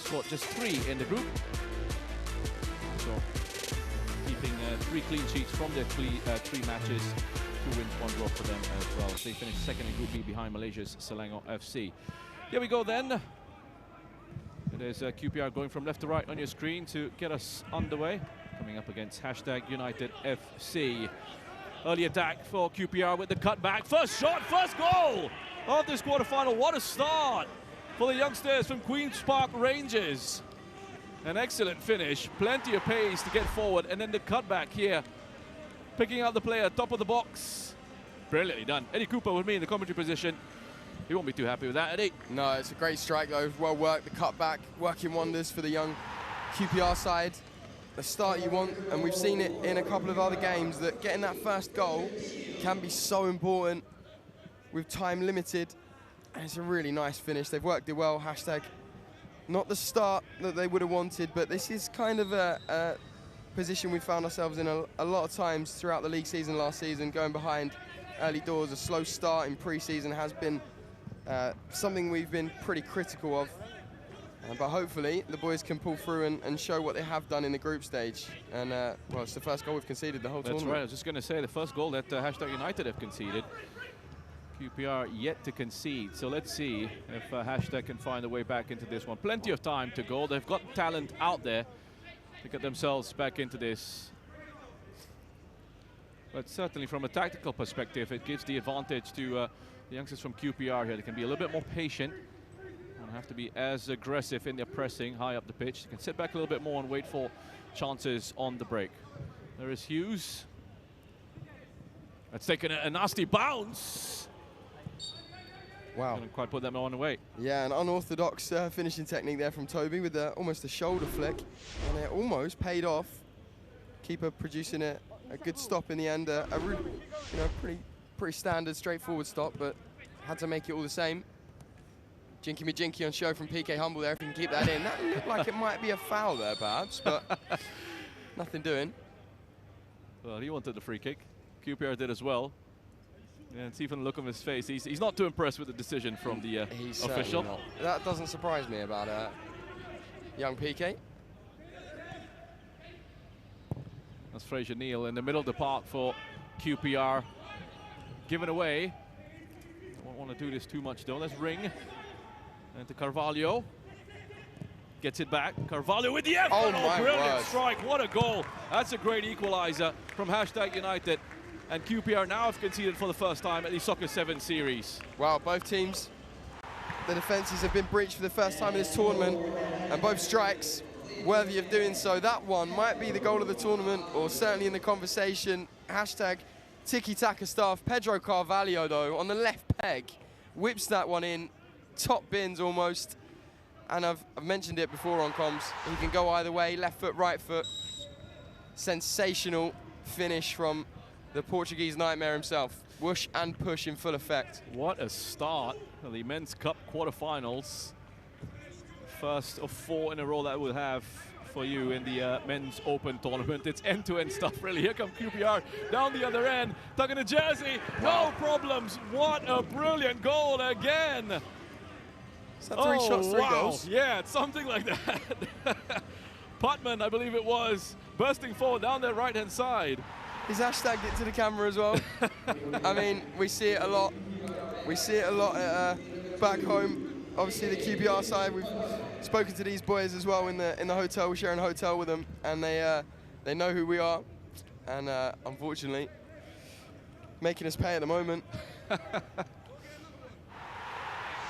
scored just 3 in the group. So keeping 3 clean sheets from their 3 matches, 2 wins, 1 draw for them as well. They finished second in Group B behind Malaysia's Selangor FC. Here we go then. It is QPR going from left to right on your screen to get us underway. Coming up against #United FC. Early attack for QPR with the cutback. First shot, first goal of this quarterfinal. What a start for the youngsters from Queen's Park Rangers. An excellent finish, plenty of pace to get forward, and then the cutback here. Picking out the player, top of the box. Brilliantly done. Eddie Cooper with me in the commentary position. He won't be too happy with that, Eddie. No, it's a great strike though, well worked, the cutback, working wonders for the young QPR side. The start you want, and we've seen it in a couple of other games, that getting that first goal can be so important with time limited. And it's a really nice finish. They've worked it well. Not the start that they would have wanted, but this is kind of a position we found ourselves in a lot of times throughout the league season last season, going behind early doors. A slow start in pre-season has been something we've been pretty critical of. But hopefully the boys can pull through and show what they have done in the group stage. And well, it's the first goal we've conceded the whole tournament. That's right, I was just going to say the first goal that #United have conceded. QPR yet to concede, so let's see if # can find a way back into this one. Plenty of time to go. They've got talent out there to get themselves back into this. But certainly from a tactical perspective, it gives the advantage to the youngsters from QPR here. They can be a little bit more patient. Don't have to be as aggressive in their pressing high up the pitch. They can sit back a little bit more and wait for chances on the break. There is Hughes. That's taken a nasty bounce. Wow. Couldn't quite put that on away. Yeah, an unorthodox finishing technique there from Toby with almost a shoulder flick. And it almost paid off. Keeper producing a good stop in the end. Pretty standard, straightforward stop, but had to make it all the same. Jinky me jinky on show from PK Humble there, if you can keep that in. That looked like it might be a foul there, perhaps, but nothing doing. Well, he wanted the free kick. QPR did as well. And see from the look on his face, he's not too impressed with the decision from the official. Not. That doesn't surprise me about young PK. That's Fraser Neal in the middle of the park for QPR. Given away. Don't want to do this too much though. Let's ring. And to Carvalho. Gets it back. Carvalho with the effort. Oh, my brilliant word. strike. What a goal. That's a great equalizer from #United. And QPR now have conceded for the first time at the Soccer7 series. Wow, both teams, the defences have been breached for the first time in this tournament, and both strikes worthy of doing so. That one might be the goal of the tournament, or certainly in the conversation. #Tiki-taka stuff. Pedro Carvalho, though, on the left peg, whips that one in, top bins almost. And I've mentioned it before on comms. He can go either way, left foot, right foot. Sensational finish from the Portuguese nightmare himself. Whoosh and push in full effect. What a start for the Men's Cup quarterfinals. First of 4 in a row that we'll have for you in the Men's Open tournament. It's end-to-end stuff, really. Here come QPR down the other end, tugging a jersey. Wow. No problems. What a brilliant goal again. Is that 3 shots, 3 goals? Yeah, it's something like that. Putman, I believe it was, bursting forward down their right-hand side. He's hashtagged it to the camera as well. I mean, we see it a lot. We see it a lot back home. Obviously, the QPR side, we've spoken to these boys as well in the hotel. We're sharing a hotel with them, and they know who we are. And unfortunately, making us pay at the moment.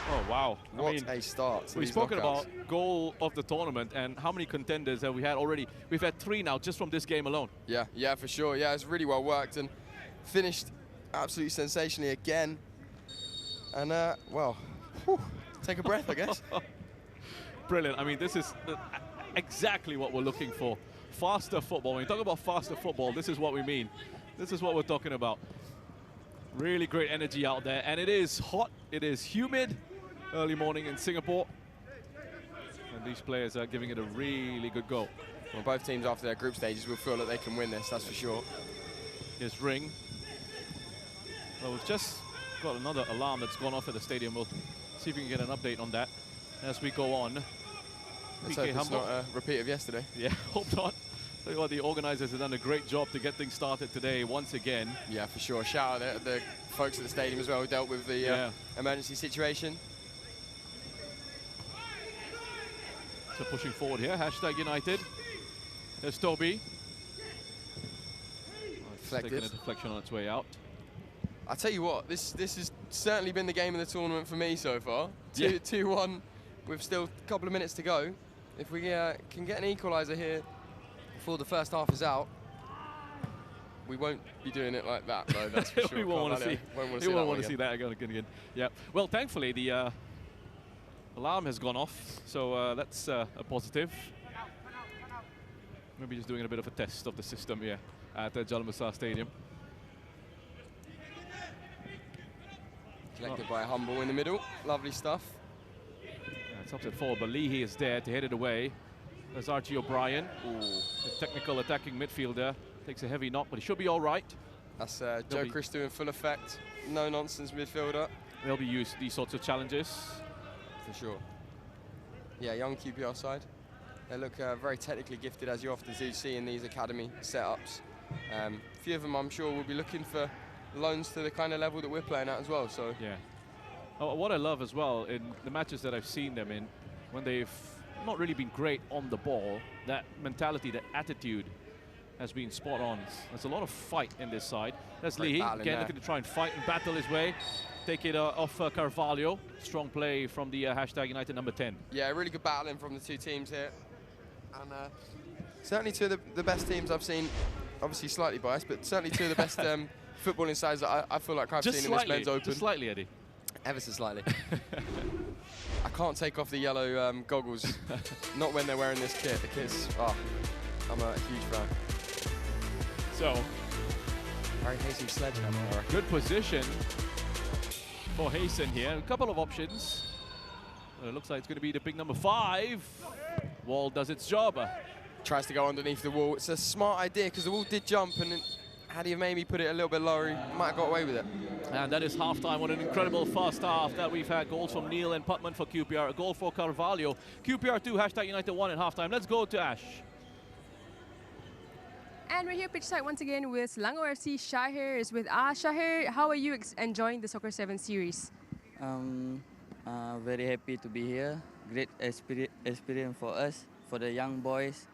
Oh, wow. What a start. We've spoken about goal of the tournament and how many contenders have we had already. We've had 3 now just from this game alone. Yeah, for sure. Yeah, it's really well worked and finished absolutely sensationally again. And, well, whew, take a breath, I guess. Brilliant. I mean, this is exactly what we're looking for. Faster football. When you talk about faster football, this is what we mean. This is what we're talking about. Really great energy out there. And it is hot. It is humid. Early morning in Singapore. And these players are giving it a really good go. Well, both teams after their group stages will feel that they can win this, that's for sure. Here's Ring. Well, we've just got another alarm that's gone off at the stadium. We'll see if we can get an update on that as we go on. Let's hope it's not a repeat of yesterday. Yeah, hope not. Tell you what, the organisers have done a great job to get things started today once again. Yeah, for sure. Shout out to the folks at the stadium as well who dealt with the emergency situation. So pushing forward here, #United. There's Toby. Taking a deflection on its way out. I tell you what, this has certainly been the game of the tournament for me so far. 2-1 with still a couple of minutes to go. If we can get an equaliser here before the first half is out, we won't be doing it like that, though, that's for sure. We won't want to see that again. Yeah. Well, thankfully, the alarm has gone off, so that's a positive. Maybe just doing a bit of a test of the system here at the Jalan Besar Stadium. Collected by Humble in the middle. Lovely stuff. Yeah, it's up to forward, but Leahy is there to head it away. There's Archie O'Brien, the technical attacking midfielder. Takes a heavy knock, but he should be all right. That's Joe Christou in full effect. No-nonsense midfielder. They'll be used to these sorts of challenges. For sure. Yeah, young QPR side. They look very technically gifted, as you often do see in these academy setups. A few of them, I'm sure, will be looking for loans to the kind of level that we're playing at as well. So yeah. Oh, what I love as well in the matches that I've seen them in, when they've not really been great on the ball, that mentality, that attitude has been spot on. There's a lot of fight in this side. That's Leahy, again looking to try and fight and battle his way. Take it off Carvalho. Strong play from the #United number 10. Yeah, really good battling from the two teams here. And certainly two of the best teams I've seen, obviously slightly biased, but certainly two of the best footballing sides that I feel like I've seen in this men's open. Just slightly, Eddie. Ever so slightly. I can't take off the yellow goggles, not when they're wearing this kit. The kit's, I'm a huge fan. So, Harry Hayson sledgehammer. Good position for Hayson here. A couple of options. Well, it looks like it's going to be the big number 5. Wall does its job. Tries to go underneath the wall. It's a smart idea because the wall did jump, and had he maybe put it a little bit lower, he might have got away with it. And that is half-time. What an incredible first half that we've had. Goals from Neil and Putman for QPR. A goal for Carvalho. QPR 2, #United 1 at half-time. Let's go to Ash. And we're here pitchside once again with Selangor FC. Shahir is with us. Shahir, how are you enjoying the Soccer7 series? Very happy to be here. Great experience for us, for the young boys.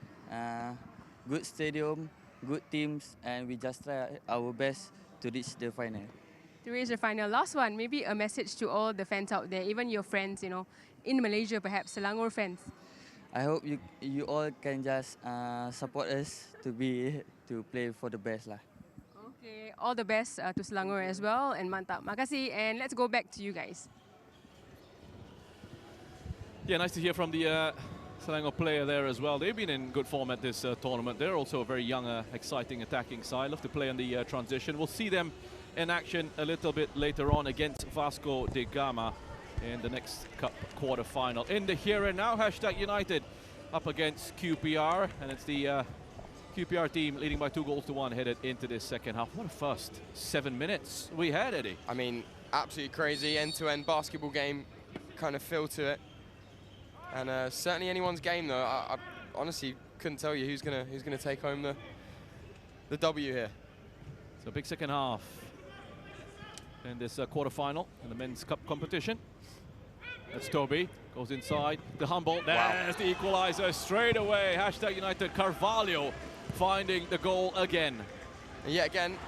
Good stadium, good teams, and we just try our best to reach the final. To reach the final. Last one, maybe a message to all the fans out there, even your friends, you know, in Malaysia perhaps, Selangor fans. I hope you all can just support us to play for the best lah. Okay, all the best to Selangor as well, and mantap. Makasih, and let's go back to you guys. Yeah, nice to hear from the Selangor player there as well. They've been in good form at this tournament. They're also a very young, exciting attacking side. Love to play on the transition. We'll see them in action a little bit later on against Vasco da Gama in the next cup quarter-final. In the here and now, #United up against QPR, and it's the QPR team leading by 2-1 headed into this second half. What a first 7 minutes we had, Eddie. I mean, absolutely crazy end-to-end basketball game kind of feel to it. And certainly anyone's game, though. I honestly couldn't tell you who's gonna take home the W here. So big second half in this quarter-final in the men's cup competition. That's Toby, goes inside, the Humble, there's the equalizer straight away. #United, Carvalho finding the goal again. And yet again,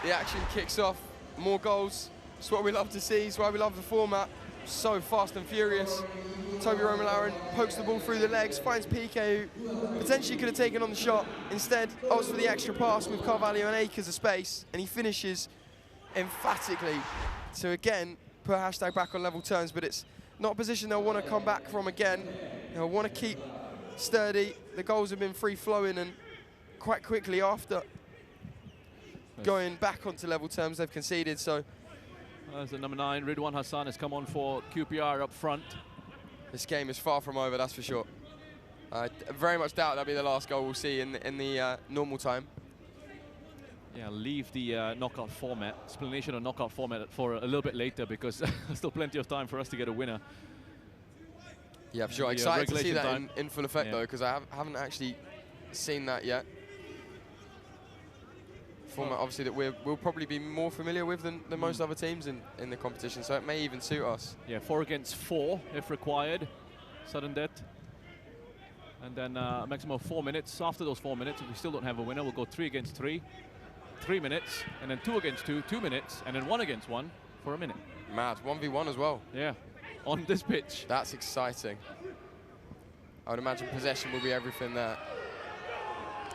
the action kicks off, more goals. It's what we love to see, it's why we love the format. So fast and furious. Toby Romilaren pokes the ball through the legs, finds Piqué, who potentially could have taken on the shot. Instead, opts for the extra pass with Carvalho and acres of space, and he finishes emphatically. So again, put # back on level terms, but it's not a position they'll want to come back from again. They'll want to keep sturdy. The goals have been free-flowing, and quite quickly after going back onto level terms, they've conceded. So as the number 9, Ridwan Hassan, has come on for QPR up front. This game is far from over, that's for sure. I very much doubt that'll be the last goal we'll see in the normal time. Yeah, leave the knockout format, explanation of knockout format for a little bit later, because there's still plenty of time for us to get a winner. Yeah, for sure. The, Excited to see regulation that time. in full effect, though, because I haven't actually seen that yet. Format, obviously, that we'll probably be more familiar with than most other teams in the competition, so it may even suit us. Yeah, 4 against 4 if required, sudden death. And then a maximum of 4 minutes. After those 4 minutes, if we still don't have a winner, we'll go 3 against 3, 3 minutes, and then 2 against 2, 2 minutes, and then 1 against 1 for a minute. Mad, 1v1 as well. Yeah, on this pitch. That's exciting. I would imagine possession will be everything there,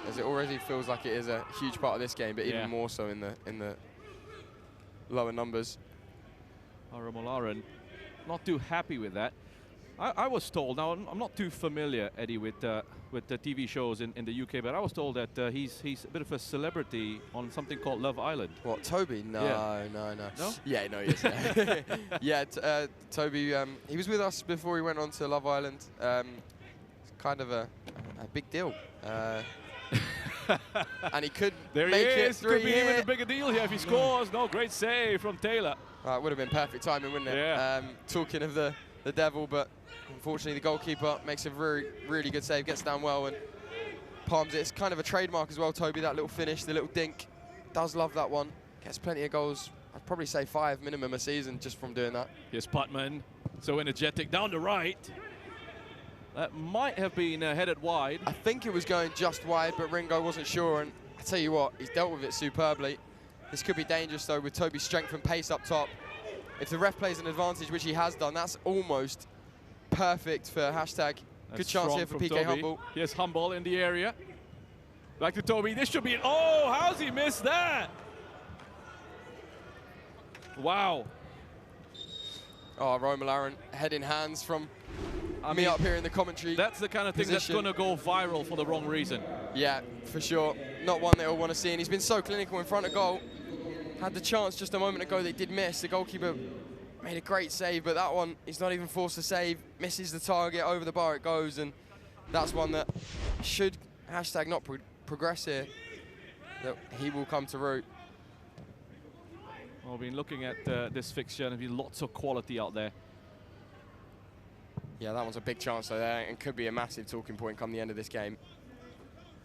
as it already feels like it is a huge part of this game, but even more so in the lower numbers. Aramolaren not too happy with that. I was told, now I'm not too familiar, Eddie, with the TV shows in the UK, but I was told that he's a bit of a celebrity on something called Love Island. What, Toby? No, Yeah. no. No? Yeah, no, he is. Yeah, Toby, he was with us before he went on to Love Island. It's kind of a big deal. And he could make it 3 Could be years. even a bigger deal here if he scores. No, great save from Taylor. It would have been perfect timing, wouldn't it? Yeah. Talking of the devil, but unfortunately the goalkeeper makes a really good save, gets down well and palms it. It's kind of a trademark as well, Toby, that little finish, the little dink. Does love that one. Gets plenty of goals. I'd probably say 5 minimum a season just from doing that. Here's Putman, so energetic, down the right. That might have been headed wide. I think it was going just wide, but Ringo wasn't sure, and I tell you what, he's dealt with it superbly. This could be dangerous, though, with Toby's strength and pace up top. If the ref plays an advantage, which he has done, that's almost perfect for hashtag. Good chance here for PK Humble. Here's Humble in the area. Back to Toby. This should be it. Oh, how's he missed that? Wow. Oh, Romalaran, head in hands from I me mean, up here in the commentary. That's the kind of thing that's position. going to go viral for the wrong reason. Yeah, for sure. Not one they'll want to see, and he's been so clinical in front of goal. Had the chance just a moment ago, they did miss. The goalkeeper made a great save, but that one, he's not even forced to save. Misses the target, over the bar it goes, and that's one that should hashtag not progress here, that he will come to root. Well, we've been looking at this fixture, and there'll be lots of quality out there. Yeah, that one's a big chance though there, and could be a massive talking point come the end of this game.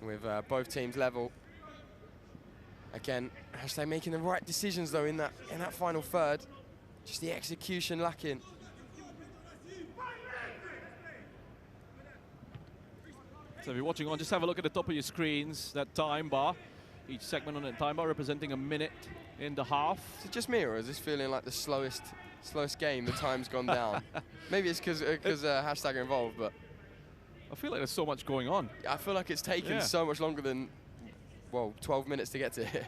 With both teams level. Again, hashtag making the right decisions though in that final third. Just the execution lacking. So if you're watching on, just have a look at the top of your screens, that time bar. Each segment on that time bar representing a minute in the half. Is it just me, or is this feeling like the slowest game? The time's gone down. Maybe it's because hashtag are involved, but I feel like there's so much going on. I feel like it's taken so much longer than, well, 12 minutes to get to here.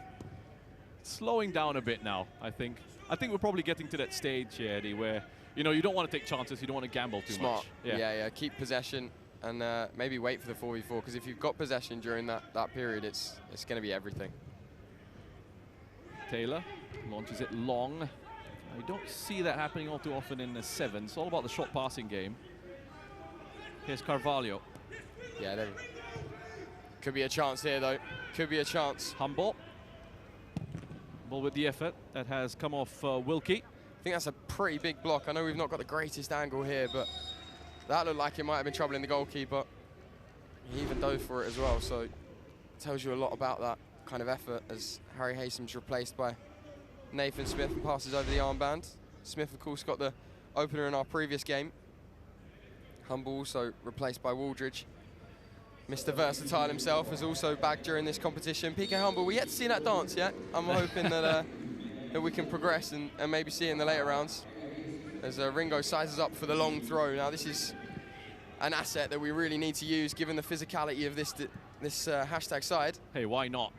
Slowing down a bit now, I think. I think we're probably getting to that stage here, Eddie, where you don't want to take chances, you don't want to gamble too Smart. much. Yeah. Keep possession and maybe wait for the 4v4, because if you've got possession during that period, it's going to be everything. Taylor launches it long. You don't see that happening all too often in the 7. It's all about the short passing game. Here's Carvalho. Yeah, there could be a chance here, though. Could be a chance. Humble. Ball with the effort. That has come off Wilkie. I think that's a pretty big block. I know we've not got the greatest angle here, but that looked like it might have been troubling the goalkeeper. He even dove for it as well, so it tells you a lot about that kind of effort, as Harry Haysom's replaced by Nathan Smith and passes over the armband. Smith, of course, got the opener in our previous game. Humble also replaced by Waldridge. Mr. Versatile himself is also back during this competition. PK Humble, we yet to see that dance yet. I'm hoping that we can progress and maybe see it in the later rounds. As Ringo sizes up for the long throw. Now this is an asset that we really need to use given the physicality of this hashtag side. Hey, why not?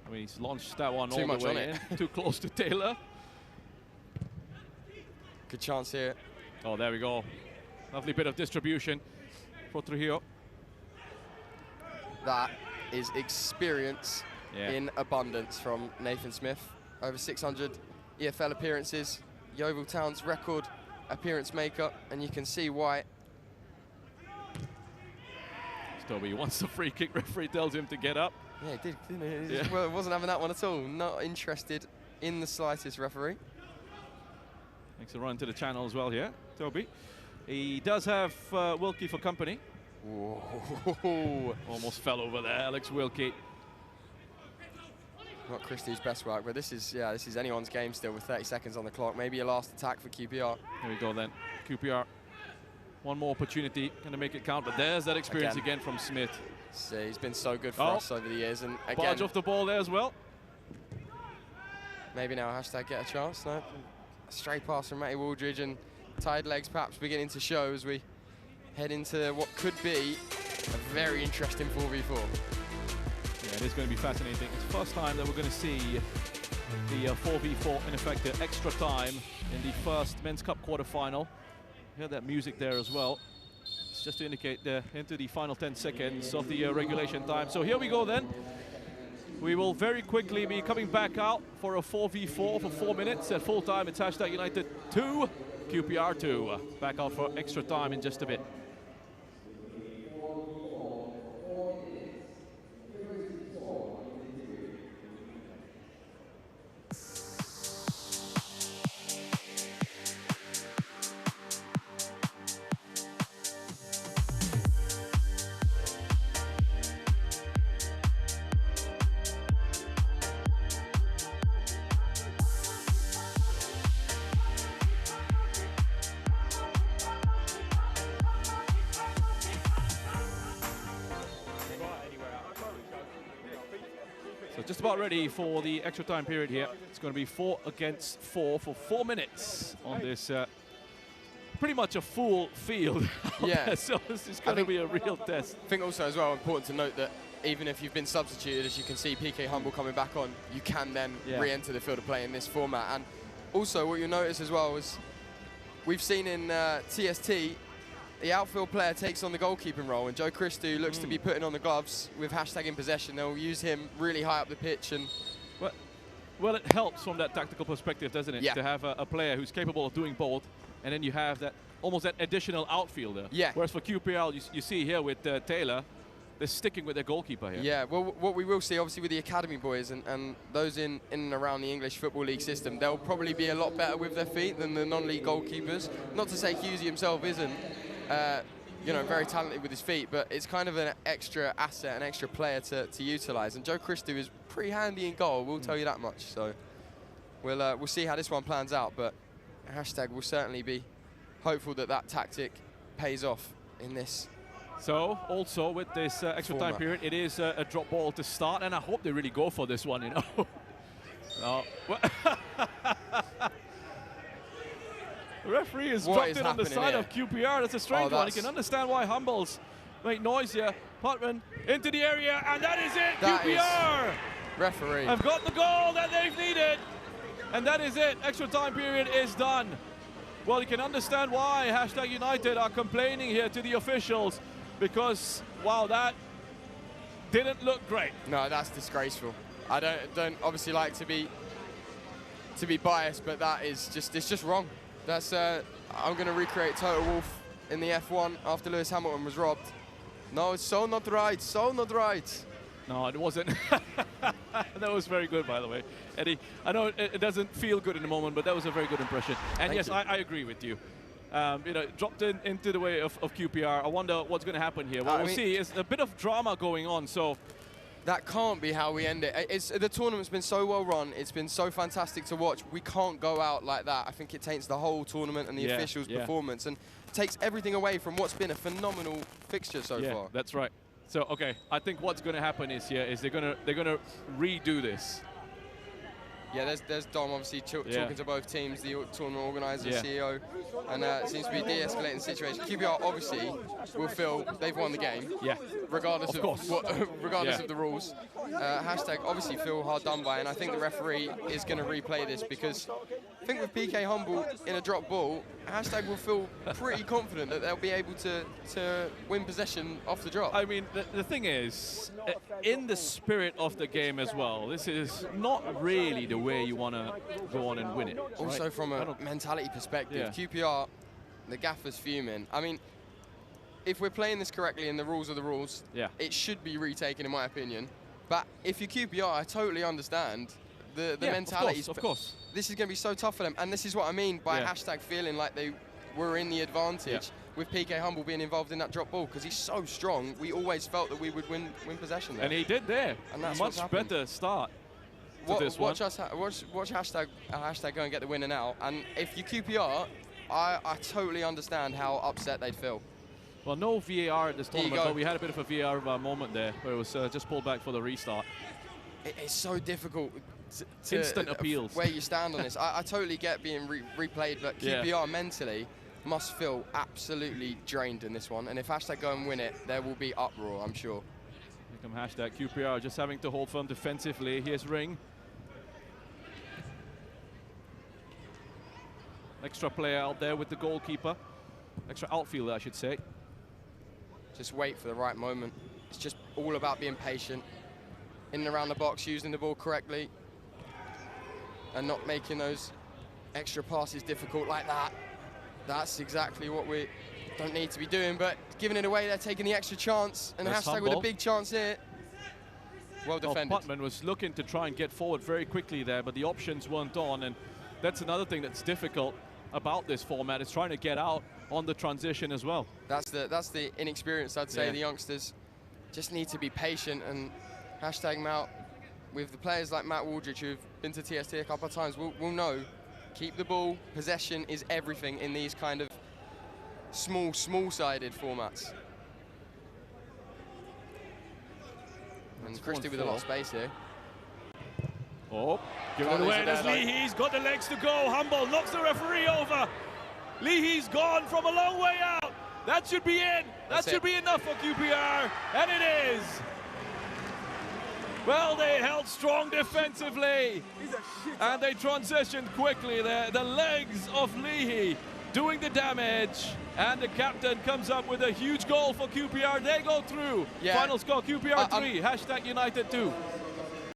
I mean, he's launched that one Too all much the on way it. in. Too close to Taylor. Good chance here. Oh, there we go. Lovely bit of distribution for Trujillo. That is experience in abundance from Nathan Smith. Over 600 EFL appearances. Yeovil Town's record appearance maker, and you can see why. Toby wants the free kick. Referee tells him to get up. Yeah, he did, didn't he? Well, wasn't having that one at all. Not interested in the slightest, referee. Makes a run to the channel as well here, Toby. He does have Wilkie for company. Whoa. Almost fell over there, Alex Wilkie. Not Christie's best work, but this is anyone's game still with 30 seconds on the clock. Maybe a last attack for QPR. Here we go then. QPR, one more opportunity, gonna make it count, but there's that experience again from Smith. See, he's been so good for us over the years, and again, barge off the ball there as well. Maybe now hashtag get a chance. No, a stray pass from Matty Waldridge, and tired legs perhaps beginning to show as we head into what could be a very interesting 4v4. Yeah, it is going to be fascinating. It's the first time that we're going to see the 4v4 in effect, the extra time in the first Men's Cup quarter-final. You heard that music there as well. It's just to indicate they're into the final 10 seconds of the regulation time. So here we go then. We will very quickly be coming back out for a 4v4 for 4 minutes. At full time, it's hashtag United 2, QPR 2. Back out for extra time in just a bit. Just about ready for the extra time period here. It's going to be 4 against 4 for 4 minutes on this pretty much a full field. Yeah. So this is going to be a real test. I think also as well important to note that even if you've been substituted, as you can see PK Humble coming back on, you can then re-enter the field of play in this format. And also what you'll notice as well is we've seen in TST, the outfield player takes on the goalkeeping role, and Joe Christou looks to be putting on the gloves with hashtag in possession. They'll use him really high up the pitch. And well, it helps from that tactical perspective, doesn't it? Yeah. To have a player who's capable of doing both, and then you have that almost that additional outfielder. Yeah. Whereas for QPR, you see here with Taylor, they're sticking with their goalkeeper here. Yeah, well, what we will see, obviously, with the academy boys and those in and around the English Football League system, they'll probably be a lot better with their feet than the non-league goalkeepers. Not to say Hughesy himself isn't, you know, very talented with his feet, but it's kind of an extra asset, an extra player to utilise. And Joe Christou is pretty handy in goal, we'll tell you that much. So we'll see how this one plans out, but hashtag will certainly be hopeful that that tactic pays off in this. So also with this extra time period, it is a drop ball to start, and I hope they really go for this one, you know. The referee has dropped it on the side of QPR. That's a strange one. You can understand why Humbles make noise here. Putman into the area, and that is it. QPR referee have got the goal that they've needed, and that is it. Extra time period is done. Well, you can understand why hashtag United are complaining here to the officials, because wow, that didn't look great. No, that's disgraceful. I don't obviously like to be biased, but that is just wrong. That's I'm going to recreate Toto Wolff in the F1 after Lewis Hamilton was robbed. No, it's so not right, so not right. No, it wasn't. That was very good, by the way, Eddie. I know it doesn't feel good in the moment, but that was a very good impression. And yes, I agree with you. You know, dropped into the way of QPR. I wonder what's going to happen here. What we'll see is a bit of drama going on. So that can't be how we end it. The tournament's been so well run. It's been so fantastic to watch. We can't go out like that. I think it taints the whole tournament and the officials' performance, and takes everything away from what's been a phenomenal fixture so far. That's right. So okay, I think what's going to happen is they're gonna redo this. Yeah, there's Dom obviously talking to both teams, the tournament organizer, CEO, and it seems to be de-escalating the situation. QPR obviously will feel they've won the game, regardless of the rules. Hashtag obviously feel hard done by, and I think the referee is going to replay this, because I think with PK Humble in a drop ball, hashtag will feel pretty confident that they'll be able to win possession off the drop. I mean, the thing is, in the spirit of the game as well, this is not really the way you want to go on and win it. Also from a mentality perspective, QPR, the gaffer's fuming. I mean, if we're playing this correctly and the rules are the rules, it should be retaken in my opinion. But if you're QPR, I totally understand the mentality. Of course. This is going to be so tough for them, and this is what I mean by hashtag feeling like they were in the advantage. with PK Humble being involved in that drop ball, because he's so strong. We always felt that we would win possession there. And he did there. And that's much better start to this watch one. Watch hashtag go and get the winner now. And if you QPR, I totally understand how upset they'd feel. Well, no VAR at this tournament, but we had a bit of a VAR moment there, where it was just pulled back for the restart. It's so difficult to instant appeals. Where you stand on this. I totally get being replayed, but QPR mentally must feel absolutely drained in this one. And if hashtag go and win it, there will be uproar, I'm sure. Here come hashtag QPR just having to hold firm defensively. Here's Ring. Extra player out there with the goalkeeper. Extra outfielder, I should say. Just wait for the right moment. It's just all about being patient. In and around the box, using the ball correctly. And not making those extra passes difficult like that. That's exactly what we don't need to be doing, but giving it away, they're taking the extra chance. And That's hashtag with a big chance here. Well defended. Putman was looking to try and get forward very quickly there, but the options weren't on, and that's another thing that's difficult about this format, is trying to get out on the transition as well. That's the inexperience, I'd say. The youngsters just need to be patient, and hashtag Matt, with the players like Matt Waldridge, who've been to TST a couple of times, will know, keep the ball. Possession is everything in these kind of small-sided formats. And Christie with a lot of space here. Oh, give it away. There's Leahy's got the legs to go. Humble knocks the referee over. Leahy's gone from a long way out. That should be in. That should be enough for QPR, and it is. Well, they held strong defensively, and they transitioned quickly there. The legs of Leahy doing the damage, and the captain comes up with a huge goal for QPR. They go through. Final score, QPR 3, hashtag United 2.